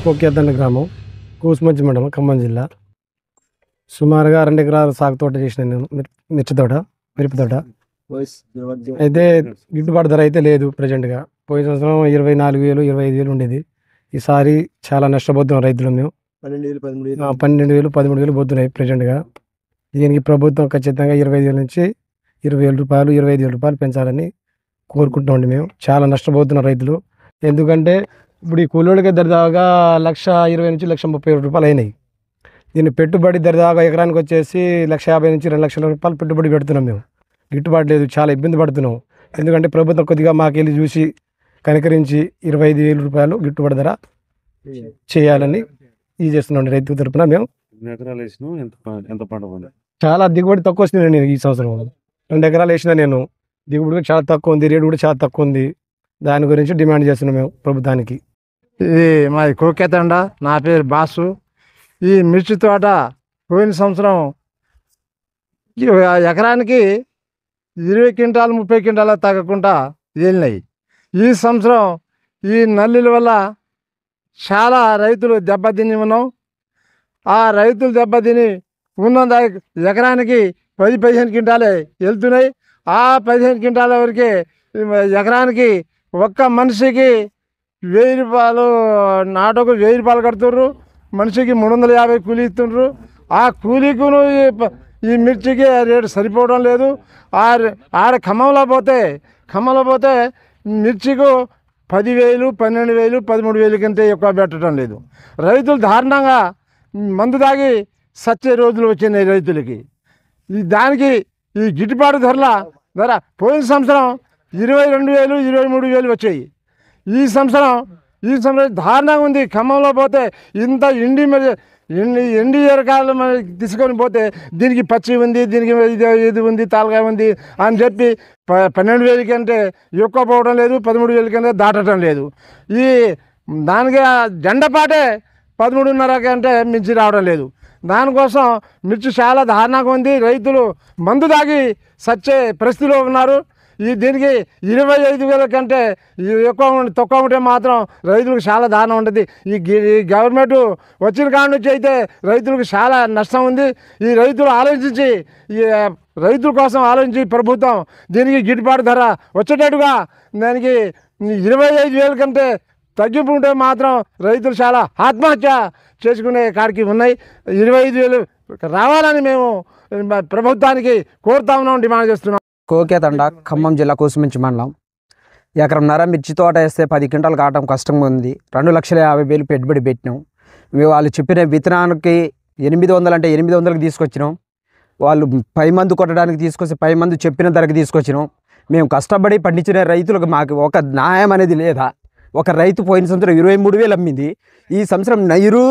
కోకేతన్న గ్రామం, కూసుమంచి మండలం, ఖమ్మం జిల్లా. సుమారుగా 2 ఎకరాల సాగు తోట చేసిన నేను, మిర్చి తోట, మిరప తోట. అయితే గిట్టుబాటు ధర అయితే లేదు ప్రజెంట్గా. పోయిన సంవత్సరం 24,000, 25,000 ఉండేది. ఈసారి చాలా నష్టపోతున్నాం రైతులు మేము. 12,000, 13,000 పోతున్నాయి ప్రజెంట్గా. దీనికి ప్రభుత్వం ఖచ్చితంగా 25,000 నుంచి 20,000 రూపాయలు, 25,000 రూపాయలు పెంచాలని కోరుకుంటున్నామండి. మేము చాలా నష్టపోతున్నాం రైతులు. ఎందుకంటే ఇప్పుడు ఈ కూలీలకి దరిదాగా 1,20,000 నుంచి 1,30,000 రూపాయలు అయినాయి. దీన్ని పెట్టుబడి దరిదాగా ఎకరానికి వచ్చేసి 1,50,000 నుంచి 2,00,000 రూపాయలు పెట్టుబడి పెడుతున్నాం మేము. గిట్టుబాటు లేదు, చాలా ఇబ్బంది పడుతున్నాం. ఎందుకంటే ప్రభుత్వం కొద్దిగా మాకెళ్ళి చూసి కనికరించి 25,000 రూపాయలు గిట్టుబాటు ధర చేయాలని ఇది చేస్తున్నాం రైతు తరపున. మేము చాలా దిగుబడి తక్కువ వస్తుంది. నేను ఈ సంవత్సరం 2 ఎకరాలు వేసిన నేను, దిగుబడి చాలా తక్కువ ఉంది, రేటు కూడా చాలా తక్కువ ఉంది. దాని గురించి డిమాండ్ చేస్తున్నాం మేము ప్రభుత్వానికి. ఇది మాది కోకేతండ, నా పేరు బాసు. ఈ మిర్చి తోట పోయిన సంవత్సరం ఎకరానికి 20 క్వింటాలు 30 క్వింటాలు తగ్గకుండా వెళ్ళినాయి. ఈ సంవత్సరం ఈ నల్లుల వల్ల చాలా రైతులు దెబ్బతిని ఉన్నాం. ఆ రైతులు దెబ్బతిని ఉన్న ఎకరానికి 10-15 క్వింటాలే వెళ్తున్నాయి. ఆ 15 క్వింటాల వరకే ఎకరానికి ఒక్క మనిషికి 1,000 రూపాయలు, నాటుకు 1,000 రూపాయలు కడుతుర్రు. మనిషికి 350 కూలీ ఇస్తుండ్రు. ఆ కూలీకును ఈ మిర్చికి రేటు సరిపోవడం లేదు. ఆడ ఖమ్మంలో పోతే మిర్చికు 10,000, 12,000, 13,000 కంటే ఎక్కువ పెట్టడం లేదు. రైతులు దారుణంగా మందు తాగి సచ్చే రోజులు వచ్చినాయి రైతులకి. దానికి ఈ గిట్టుబాటు ధర పోయిన సంవత్సరం 22,000, 23,000 వచ్చాయి. ఈ సంవత్సరం దారుణంగా ఉంది. ఖమ్మంలో పోతే ఇంత ఎండి ఎరకాయలు తీసుకొని పోతే దీనికి పచ్చి ఉంది, దీనికి ఇది ఉంది, తాలకాయ ఉంది అని చెప్పి 12,000 కంటే ఎక్కువ పోవడం లేదు, 13,000 కంటే దాటడం లేదు. ఈ దానికి జెండపాటే 13.5 కంటే మించి రావడం లేదు. దానికోసం మిర్చి చాలా దారుణంగా ఉంది. రైతులు మందు తాగి సచ్చే పరిస్థితిలో ఉన్నారు. దీనికి 25,000 కంటే తక్కువ ఉంటే మాత్రం రైతులకు చాలా దారుణం ఉంటుంది. ఈ గవర్నమెంట్ వచ్చిన కాడ నుంచి అయితే రైతులకు చాలా నష్టం ఉంది. ఈ రైతుల కోసం ఆలోచించి ప్రభుత్వం దీనికి గిట్టుబాటు ధర వచ్చేటట్టుగా దానికి 25,000 కంటే తగ్గింపు ఉంటే మాత్రం రైతులు చాలా ఆత్మహత్య చేసుకునే కాడికి ఉన్నాయి. 25,000 రావాలని మేము ప్రభుత్వానికి కోరుతా ఉన్నాం, డిమాండ్ చేస్తున్నాం. కోకేతండ, ఖమ్మం జిల్లా, కూసుమంచి మండలం. ఎకరంన్నర మిర్చి తోట వేస్తే 10 క్వింటాలు కావటం కష్టంగా ఉంది. 2,50,000 పెట్టుబడి పెట్టినాం. వాళ్ళు చెప్పిన విత్తనానికి 800 అంటే 800కి తీసుకొచ్చినాం. వాళ్ళు 10 మంది కొట్టడానికి తీసుకొచ్చి 10 మంది చెప్పిన ధరకి తీసుకొచ్చినాం. మేము కష్టపడి పండించిన రైతులకు మాకు ఒక న్యాయం అనేది లేదా? ఒక రైతు పోయిన సంవత్సరం 23,000 అమ్మింది. ఈ సంవత్సరం నైరు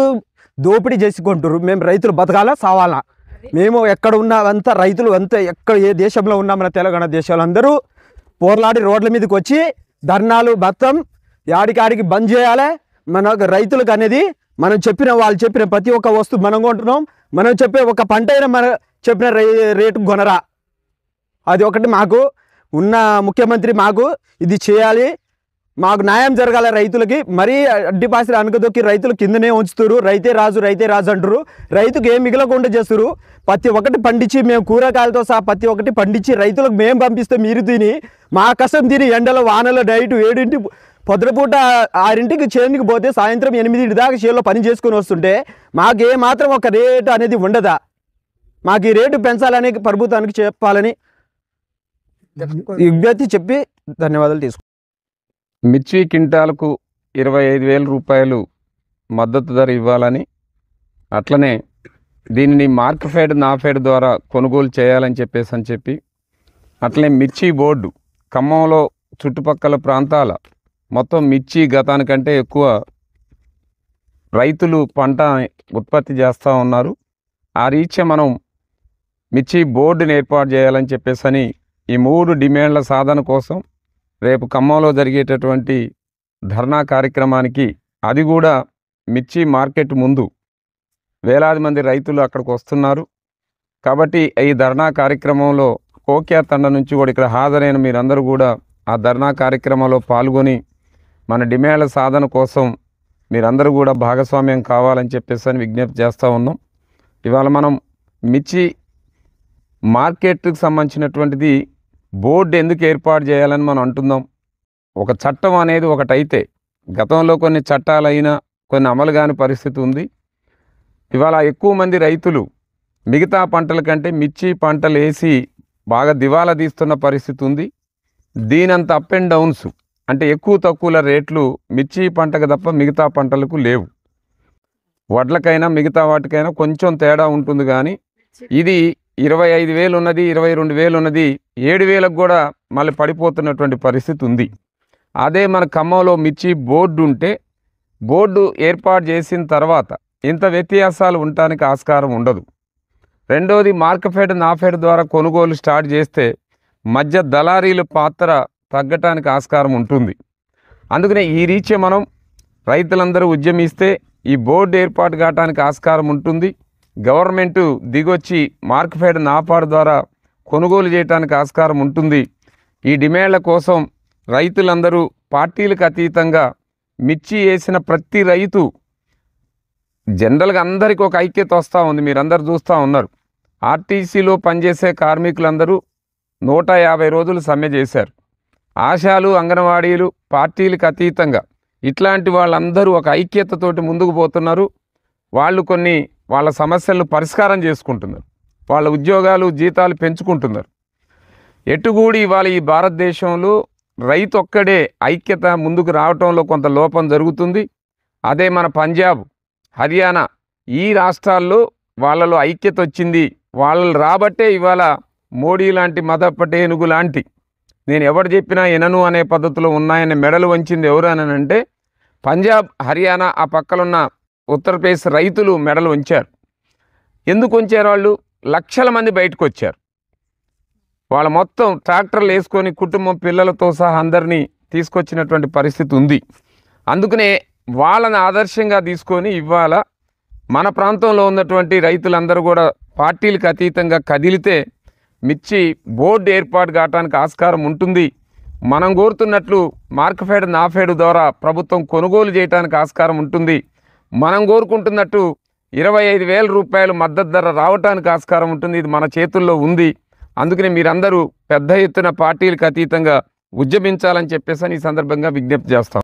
దోపిడీ చేసుకుంటారు. మేము రైతులు బతకాలా సావాలా? మేము ఎక్కడ ఉన్నామంతా రైతులు అంతా ఏ దేశంలో ఉన్నా మన తెలంగాణ దేశాలు అందరూ పోర్లాడి రోడ్ల మీదకి వచ్చి ధర్నాలు మొత్తం యాడికాడికి బంద్ చేయాలి. మన రైతులకు అనేది వాళ్ళు చెప్పిన ప్రతి ఒక్క వస్తువు మనం కొంటున్నాం. మనం చెప్పే ఒక పంట అయినా మన చెప్పిన రేటు కొనరా. అది ఒకటి మాకు ఉన్న ముఖ్యమంత్రి మాకు ఇది చేయాలి. మాకు న్యాయం జరగాలి రైతులకి. మరీ అడ్డిపాసిలు అనకదొక్కి రైతులు కిందనే ఉంచుతారు. రైతే రాజు అంటారు. రైతుకు ఏం మిగలకుండా చేస్తారు. ప్రతి ఒక్కటి పండించి మేము కూరగాయలతో సహా ప్రతి ఒక్కటి పండించి రైతులకు మేము పంపిస్తే మీరు తిని మా కష్టం తిని ఎండలో వానలో నైట్ 7 పొద్దుపూట 6కి చేనుకి పోతే సాయంత్రం 8 దాకా చేనులో పని చేసుకొని వస్తుంటే మాకు ఏ మాత్రం ఒక రేటు అనేది ఉండదా? మాకు ఈ రేటు పెంచాలని ప్రభుత్వానికి చెప్పాలని విజ్ఞప్తి చెప్పి ధన్యవాదాలు తీసుకుంటాం. మిర్చి క్వింటాలకు 25,000 రూపాయలు మద్దతు ధర ఇవ్వాలని, అట్లనే దీనిని మార్కెట్ నాఫెడ్ ద్వారా కొనుగోలు చేయాలని చెప్పి అట్లనే మిర్చి బోర్డు ఖమ్మంలో చుట్టుపక్కల ప్రాంతాల మొత్తం మిర్చి గతానికంటే ఎక్కువ రైతులు పంట ఉత్పత్తి చేస్తూ ఉన్నారు. ఆ రీత్యా మనం మిర్చి బోర్డుని ఏర్పాటు చేయాలని చెప్పేసి ఈ 3 డిమాండ్ల సాధన కోసం రేపు ఖమ్మంలో జరిగేటటువంటి ధర్నా కార్యక్రమానికి, అది కూడా మిర్చి మార్కెట్ ముందు వేలాది మంది రైతులు అక్కడికి వస్తున్నారు. కాబట్టి ఈ ధర్నా కార్యక్రమంలో కోకేతండ నుంచి కూడా ఇక్కడ హాజరైన మీరందరూ కూడా ఆ ధర్నా కార్యక్రమంలో పాల్గొని మన డిమాండ్ల సాధన కోసం మీరందరూ కూడా భాగస్వామ్యం కావాలని చెప్పేసి అని విజ్ఞప్తి చేస్తూ ఉన్నాం. ఇవాళ మనం మిర్చి మార్కెట్కి సంబంధించినటువంటిది బోర్డు ఎందుకు ఏర్పాటు చేయాలని మనం అంటున్నాం. ఒక చట్టం అనేది ఒకటైతే గతంలో కొన్ని చట్టాలైనా కొన్ని అమలు కాని పరిస్థితి ఉంది. ఇవాళ ఎక్కువ మంది రైతులు మిగతా పంటల కంటే మిర్చి పంటలు వేసి బాగా దివాలా తీస్తున్న పరిస్థితి ఉంది. దీనంత అప్ అండ్ డౌన్స్ అంటే ఎక్కువ తక్కువల రేట్లు మిర్చి పంటకు తప్ప మిగతా పంటలకు లేవు. వడ్లకైనా మిగతా వాటికైనా కొంచెం తేడా ఉంటుంది, కానీ ఇది 25,000 ఉన్నది, 22,000 ఉన్నది, 7,000కు కూడా మళ్ళీ పడిపోతున్నటువంటి పరిస్థితి ఉంది. అదే మన ఖమ్మంలో మిర్చి బోర్డు ఉంటే బోర్డు ఏర్పాటు చేసిన తర్వాత ఇంత వ్యత్యాసాలు ఉండటానికి ఆస్కారం ఉండదు. రెండోది మార్కెఫెడ్ నాఫెడ్ ద్వారా కొనుగోలు స్టార్ట్ చేస్తే మధ్య దళారీల పాత్ర తగ్గటానికి ఆస్కారం ఉంటుంది. అందుకనే ఈ రీత్యా మనం రైతులందరూ ఉద్యమిస్తే ఈ బోర్డు ఏర్పాటు కావడానికి ఆస్కారం ఉంటుంది. గవర్నమెంటు దిగొచ్చి మార్కెఫెడ్ నాఫెడ్ ద్వారా కొనుగోలు చేయడానికి ఆస్కారం ఉంటుంది. ఈ డిమాండ్ల కోసం రైతులందరూ పార్టీలకు అతీతంగా మిర్చి వేసిన ప్రతి రైతు జనరల్గా అందరికీ ఒక ఐక్యత వస్తూ ఉంది. మీరందరూ చూస్తూ ఉన్నారు. ఆర్టీసీలో పనిచేసే కార్మికులందరూ 150 రోజులు సమ్మె చేశారు. ఆశాలు, అంగన్వాడీలు పార్టీలకు అతీతంగా ఇట్లాంటి వాళ్ళందరూ ఒక ఐక్యతతోటి ముందుకు పోతున్నారు. వాళ్ళు కొన్ని వాళ్ళ సమస్యలను పరిష్కారం చేసుకుంటున్నారు. వాళ్ళ ఉద్యోగాలు, జీతాలు పెంచుకుంటున్నారు. ఎటుగూడి ఇవాళ ఈ భారతదేశంలో రైతు ఒక్కడే ఐక్యత ముందుకు రావటంలో కొంత లోపం జరుగుతుంది. అదే మన పంజాబ్, హర్యానా ఈ రాష్ట్రాల్లో వాళ్ళలో ఐక్యత వచ్చింది. వాళ్ళు రాబట్టే ఇవాళ మోడీ లాంటి మదపటేనుగు లాంటి నేను ఎవరు చెప్పినా వినను అనే పద్ధతిలో ఉన్నాయని మెడలు వంచింది ఎవరు అని అంటే పంజాబ్, హర్యానా ఆ పక్కలున్న ఉత్తరప్రదేశ్ రైతులు మెడలు వంచారు. ఎందుకు వంచారు? వాళ్ళు లక్షల మంది బయటకు వచ్చారు. వాళ్ళు మొత్తం ట్రాక్టర్లు వేసుకొని కుటుంబం పిల్లలతో సహా అందరినీ తీసుకొచ్చినటువంటి పరిస్థితి ఉంది. అందుకనే వాళ్ళని ఆదర్శంగా తీసుకొని ఇవాళ మన ప్రాంతంలో ఉన్నటువంటి రైతులందరూ కూడా పార్టీలకు అతీతంగా కదిలితే మిర్చి బోర్డు ఏర్పాటు కావడానికి ఆస్కారం ఉంటుంది. మనం కోరుతున్నట్లు మార్కెఫెడ్ నాఫెడ్ ద్వారా ప్రభుత్వం కొనుగోలు చేయడానికి ఆస్కారం ఉంటుంది. మనం కోరుకుంటున్నట్టు 25,000 రూపాయలు మద్దతు ధర రావడానికి ఆస్కారం ఉంటుంది. ఇది మన చేతుల్లో ఉంది. అందుకని మీరందరూ పెద్ద ఎత్తున పార్టీలకు అతీతంగా ఉద్యమించాలని చెప్పేసి ఈ సందర్భంగా విజ్ఞప్తి చేస్తాం.